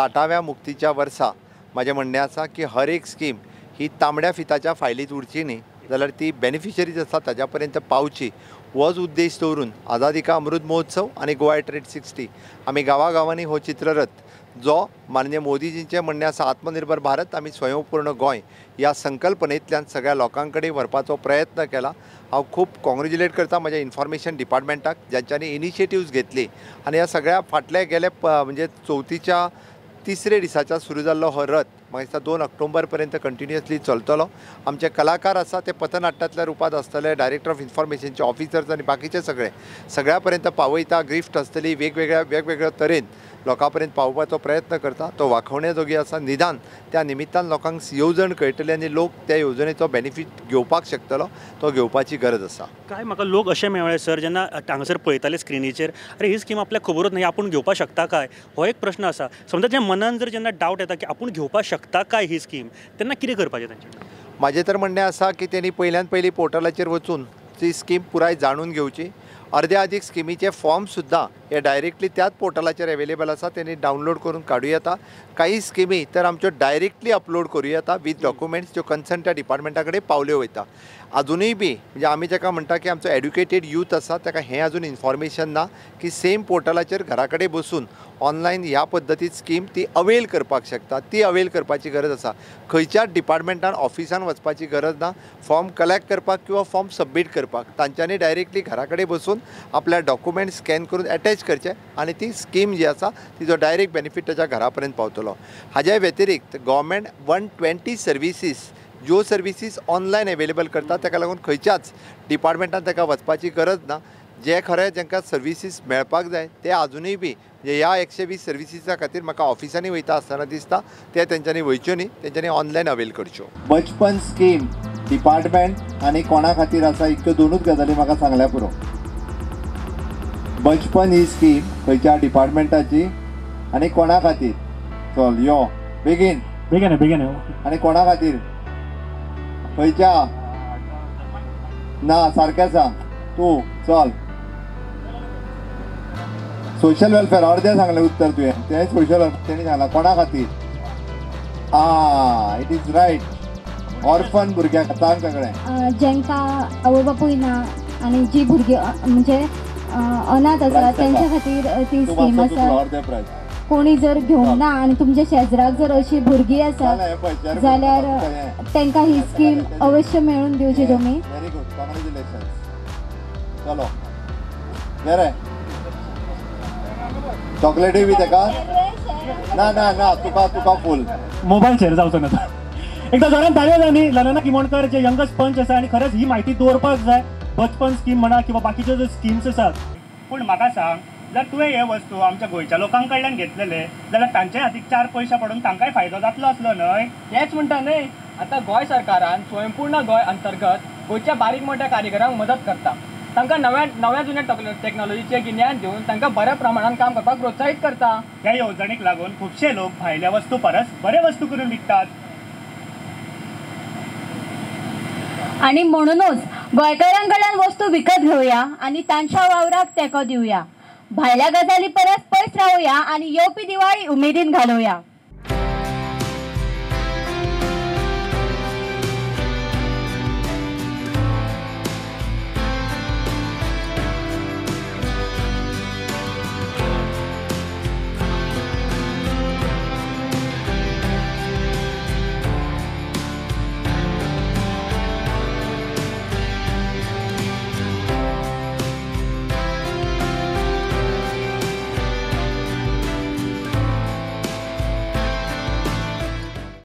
60व्या मुक्तीच्या वर्सा माझे म्हणणे आसा की हर एक स्कीम ही तांबड्या फिताच्या फायलीत उरची न्ही, जाल्यार ती बेनिफिशरीज आसा ताज्या पर्यंत पावची होच उद्देश दवरून आझादी का अमृत महोत्सव आणि गोवा ट्रेड 60 आमी गांवागांवांनी हो चित्ररथ जो माननीय मोदीजींचे म्हणणे आसा आत्मनिर्भर भारत आमी स्वयंपूर्ण गोंय या संकल्पनेंतल्यान सगळ्या लोकां कडेन व्हरपाचो प्रयत्न केला। हांव खूब कॉंग्रेच्युलेट करता म्हज्या इन्फॉर्मेशन डिपार्टमेंटाक ज्यांच्यांनी इनिशिएटिव्स घेतली आनी ह्या सगळ्या फाटले गेले म्हणजे चवथीच्या तिसरे दिसाच्या सुरू जाल्लो हो रथ म्हाका दिसता 2 ऑक्टोबर पर्यंत कंटिन्युअसली चलतलो। आमचे कलाकार आसा ते पथनाट्यातल्या रुपात आसतले, डायरेक्टर ऑफ इन्फॉर्मेशनचे ऑफिसर्स आनी बाकीचे सगळ्या पर्यंत पावयता, गिफ्ट आसतली, वेगवेगळ्या तरेन लोकां पर्यंत पावोवपाचो प्रयत्न करता। तो वाखवणे जोगी आसा। निदान त्या निमित्तान लोकांक येवजण कळटली आनी लोक त्या येवजणेचो बेनिफीट घेवपाक शकतलो, तो घेवपाची गरज आसा। काय म्हाका लोक अशें मेळ्ळे सर जेन्ना हांगासर पळयताले स्क्रिनीचेर अरे ही स्कीम आपल्याक खबरच नाही आपूण घेवपाक शकता काय, हो एक प्रश्न आसा। समजा त्या मनान जर जेन्ना डावट येता की आपूण घेवपाक शकता काय ही स्कीम, तेन्ना कितें करपाचें तांचें? म्हाजें तर म्हणणें आसा की तेणी पयल्यान पयलीं पोर्टलाचेर वचून ती स्कीम पुराय जाणून घेवची। अर्ध्या अधिक स्किमीचे फॉर्म सुद्दां हे डायरेक्टली त्याच पोर्टलाचेर अवेलेबल आसा, तेणी डावनलोड करून काडूं येता। काही स्किमी तर आमच्यो डायरेक्टली अपलोड करूं येता विथ डॉक्युमेंट्स ज्यो कन्सर्न त्या डिपार्टमेंटा कडेन पावल्यो वयता। अजुनूय बी म्हणजे आमी जाका म्हणटा की आमचो एड्युकेटेड यूथ आसा ताका हें अजून इन्फॉर्मेशन ना की सेम पोर्टलाचेर घरा कडेन बसून ऑनलायन ह्या पद्दतीत स्कीम ती अवेल करपाक शकता। ती अवेल करपाची गरज आसा। खंयच्याच डिपार्टमेंटान ऑफिसान वचपाची गरज ना फॉर्म कलेक्ट करपाक किंवा फॉर्म सबमीट करपाक। तांच्यांनी डायरेक्टली घरा कडेन बसून आपल्या डॉक्युमेंट स्कॅन करून अटॅच करचे आनी ती स्कीम जी आसा तिजो डायरेक्ट बेनिफीट ताच्या घरा पर्यंत पावतलो। हाज्या व्यतिरिक्त गव्हर्मेंट 120 सर्विसीस ज्यो सर्विसीस ऑनलायन अवेलेबल करता ताका लागून खंयच्याच डिपार्टमेंटान ताका वचपाची गरज ना। जे खरें जांकां सर्विसीस मेळपाक जाय ते अजुनूय बी म्हणजे ह्या 120 सर्विसीसा खातीर म्हाका ऑफिसांनी वयता आसतना दिसता ते तेंच्यांनी वयच्यो न्ही, तेंच्यांनी ऑनलायन अवेल करच्यो। बचपन स्कीम डिपार्टमेंट आनी कोणा खातीर आसा इतक्यो दोनूच गजाली म्हाका सांगल्या पुरो। बचपन ही स्कीम खंयच्या डिपार्टमेंटाची आनी कोणा खातीर? चल यो बेगीन आनी कोणा खातीर खंयच्या? ना सारकें सांग तूं चल। सोशल वेलफेअर अर्धे सांगलें उत्तर तुवें, तें सोशल तेणी सांगलां कोणा खातीर? It is right. ऑर्फन भुरग्यांक सांग सगळें जेंकां आवय बापूय ना आनी जी भुरगीं म्हणजे अनाथ आसा तेंच्या खातीर ती स्कीम आसा। कोणी जर घेवंक ना आनी तुमच्या शेजराक जर अशी भुरगीं आसा जाल्यार तांकां ही स्कीम अवश्य मेळून दिवची तुमी। Very good, congratulation. चलो बरें चॉकलेटूय बी ताका? ना ना ना तुका फूल मोबाईल शेअर जावचो ना। एकदा जोरान ताळयो जाय न्ही ललना किमोणकर जे यंगस्ट पंच आसा आनी खरेंच ही म्हायती दवरपाक जाय। बचपन स्कीम म्हणा किंवा बाकीच्यो ज्यो स्किम्स आसात, पूण म्हाका सांग जर तुवें हे वस्तू आमच्या गोंयच्या लोकां कडल्यान घेतलेले जाल्यार तांचे हातीक 4 पयशे पडून तांकांय फायदो जातलो आसलो न्हय? हेच म्हणटा न्हय, आतां गोंय सरकारान स्वयंपूर्ण गोंय अंतर्गत गोंयच्या बारीक मोठ्या कारिगरांक मदत करता। तांकां नव्या जुन्या टॅक्नॉलॉजीचें गिन्यान दिवन तांकां बऱ्या प्रमाणात काम करपाक प्रोत्साहीत करता। ह्या येवजणेक लागून खुबशे लोक भायल्या वस्तू परस बरे वस्तू करून विकतात। आणि म्हणूनच गोंयकारांकडल्यान वस्तू विकत घेवया आणि तांच्या वावराक तेंको दिवया। भायल्या गजाली परस पयस रावया आणि येवपी दिवाळी उमेदीन घालोवया।